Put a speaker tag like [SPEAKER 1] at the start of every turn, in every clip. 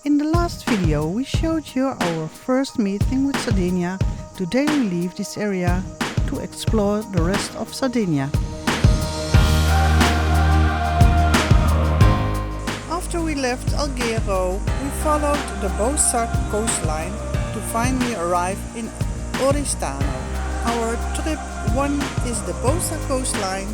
[SPEAKER 1] In the last video we showed you our first meeting with Sardegna. Today we leave this area to explore the rest of Sardegna. After we left Alghero, we followed the Bosa coastline to finally arrive in Aristona. Our trip 1 is the Bosa coastline.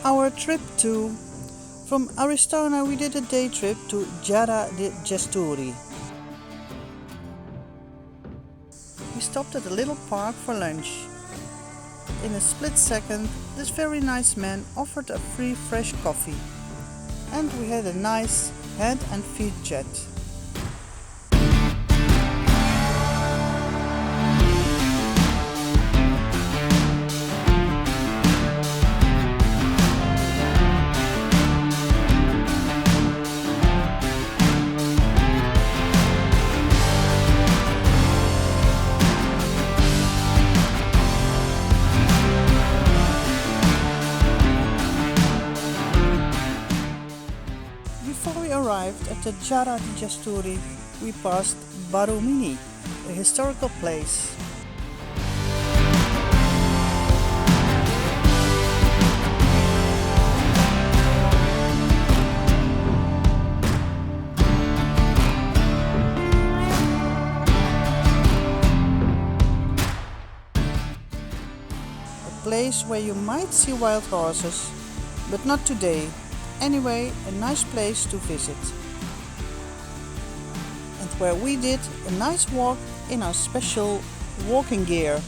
[SPEAKER 1] Our trip 2. From Aristona we did a day trip to Giarra the Gesturi. We stopped at a little park for lunch. In a split second, this very nice man offered a free fresh coffee. And we had a nice head and feet chat. Before we arrived at the Giarra the Gesturi, we passed Villamassargia, a historical place. A place where you might see wild horses, but not today. Anyway, a nice place to visit. And where we did a nice walk in our special walking gear.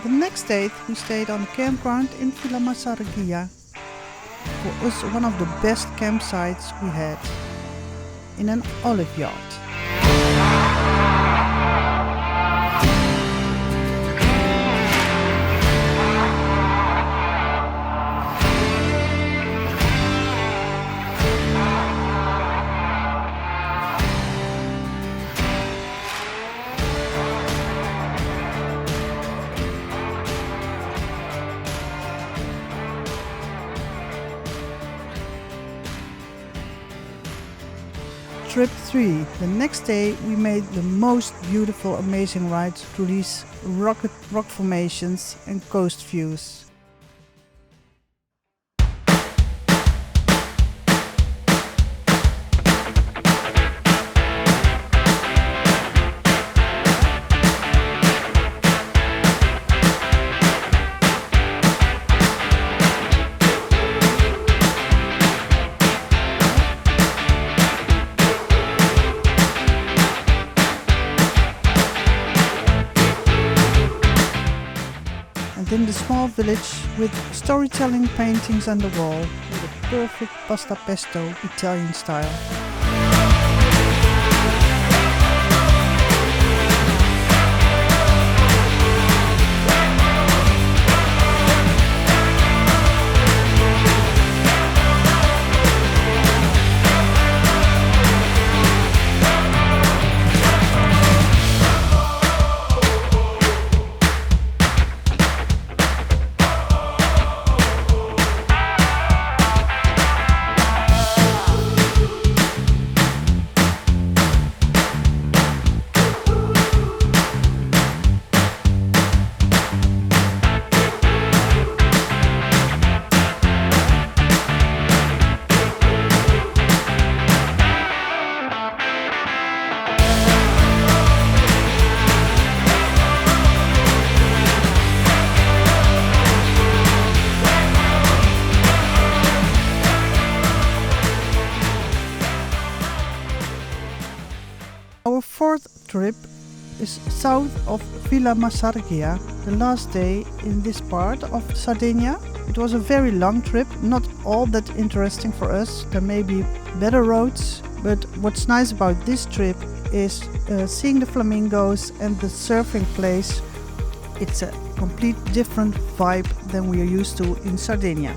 [SPEAKER 1] The next day we stayed on a campground in Villamassargia. For us one of the best campsites we had, in an olive yard. Trip 3. The next day we made the most beautiful, amazing ride through these rock formations and coast views. within the small village with storytelling paintings on the wall with a perfect pasta pesto Italian style. Our fourth trip is south of Villamassargia, the last day in this part of Sardegna. It was a very long trip, not all that interesting for us. There may be better roads, but what's nice about this trip is seeing the flamingos and the surfing place. It's a complete different vibe than we are used to in Sardegna.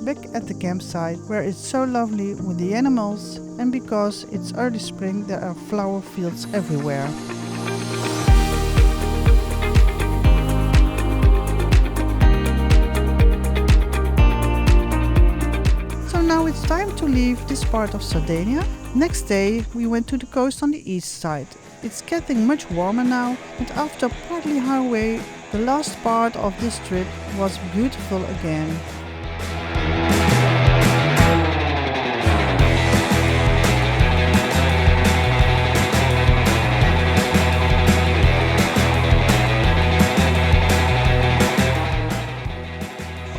[SPEAKER 1] Back at the campsite, where it's so lovely with the animals, and because it's early spring there are flower fields everywhere. So now it's time to leave this part of Sardegna. Next day we went to the coast on the east side. It's getting much warmer now, and after partly highway, the last part of this trip was beautiful again.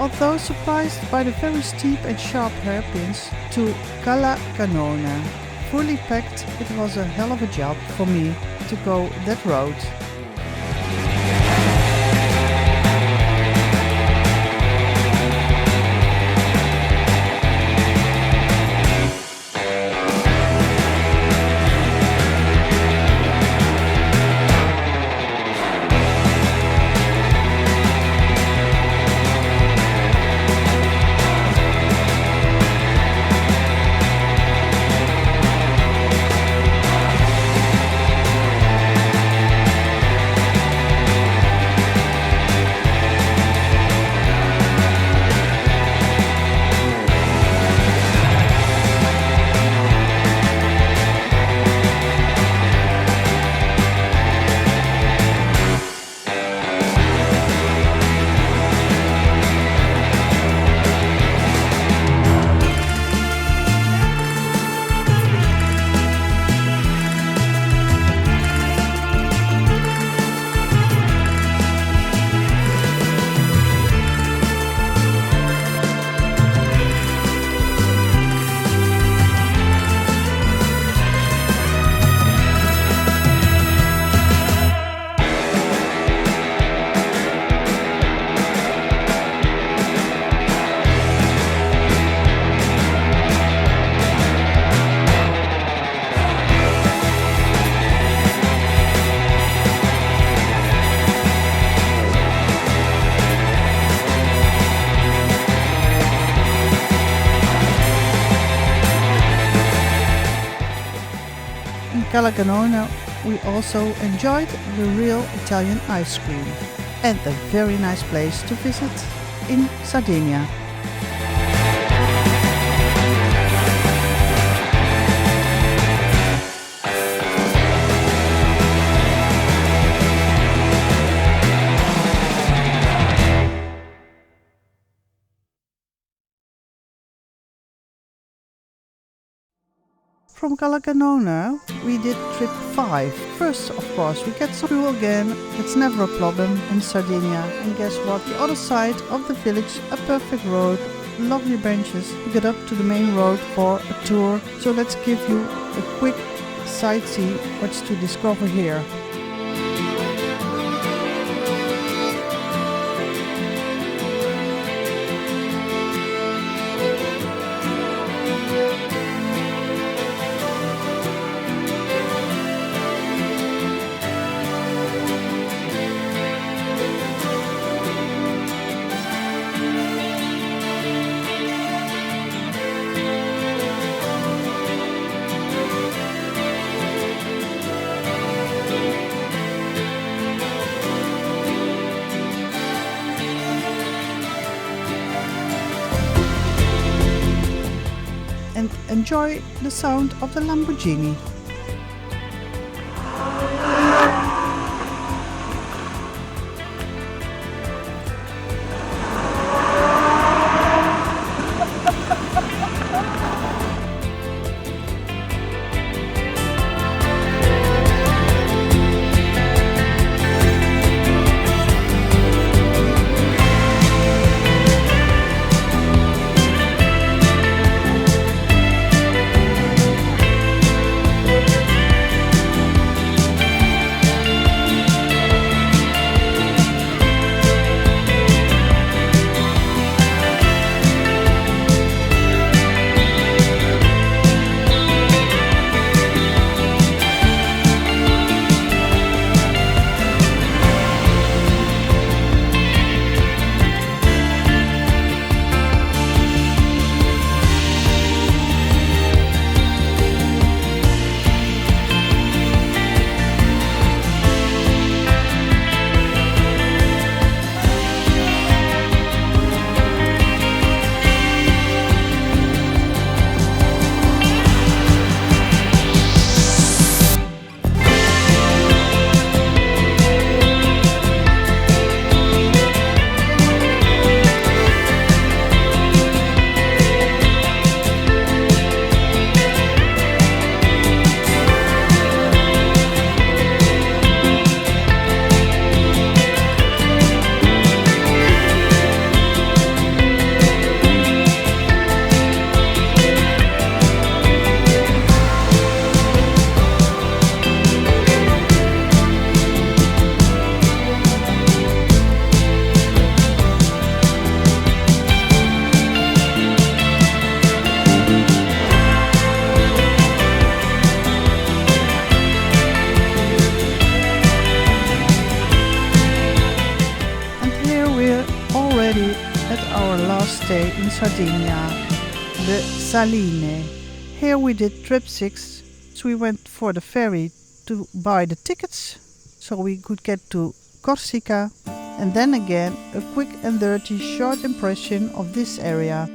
[SPEAKER 1] Although surprised by the very steep and sharp hairpins to Cala Gonone. Fully packed, it was a hell of a job for me to go that road. Cala Gonone we also enjoyed the real Italian ice cream and a very nice place to visit in Sardegna. From Cala Gonone we did trip 5. First, of course, we get some fuel again. It's never a problem in Sardinia. And guess what? The other side of the village, a perfect road, lovely benches to get up to the main road for a tour. So let's give you a quick sightsee what's to discover here. And enjoy the sound of the Lamboughini. Stay in Sardegna, the Saline. Here we did trip 6, so we went for the ferry to buy the tickets so we could get to Corsica, and then again a quick and dirty short impression of this area.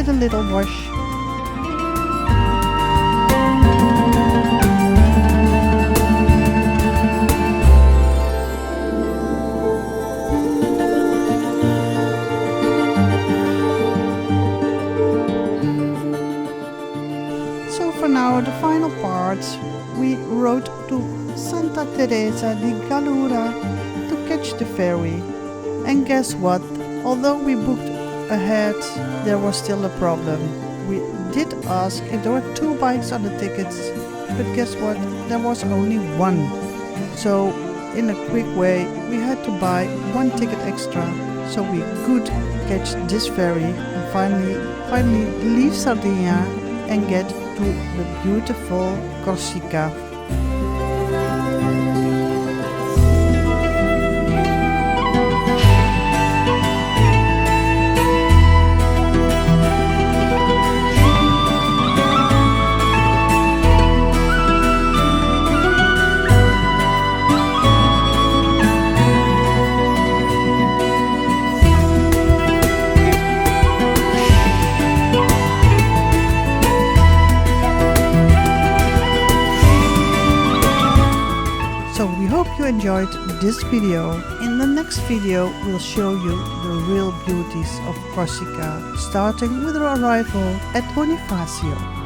[SPEAKER 1] did a little wash. So for now, the final part, we rode to Santa Teresa di Gallura to catch the ferry. And guess what? Although we booked ahead, there was still a problem. We did ask if there were 2 bikes on the tickets, but guess what? There was only 1. So in a quick way, we had to buy 1 ticket extra so we could catch this ferry and finally leave Sardegna and get to the beautiful Corsica. So we hope you enjoyed this video. In the next video we'll show you the real beauties of Corsica, starting with our arrival at Bonifacio.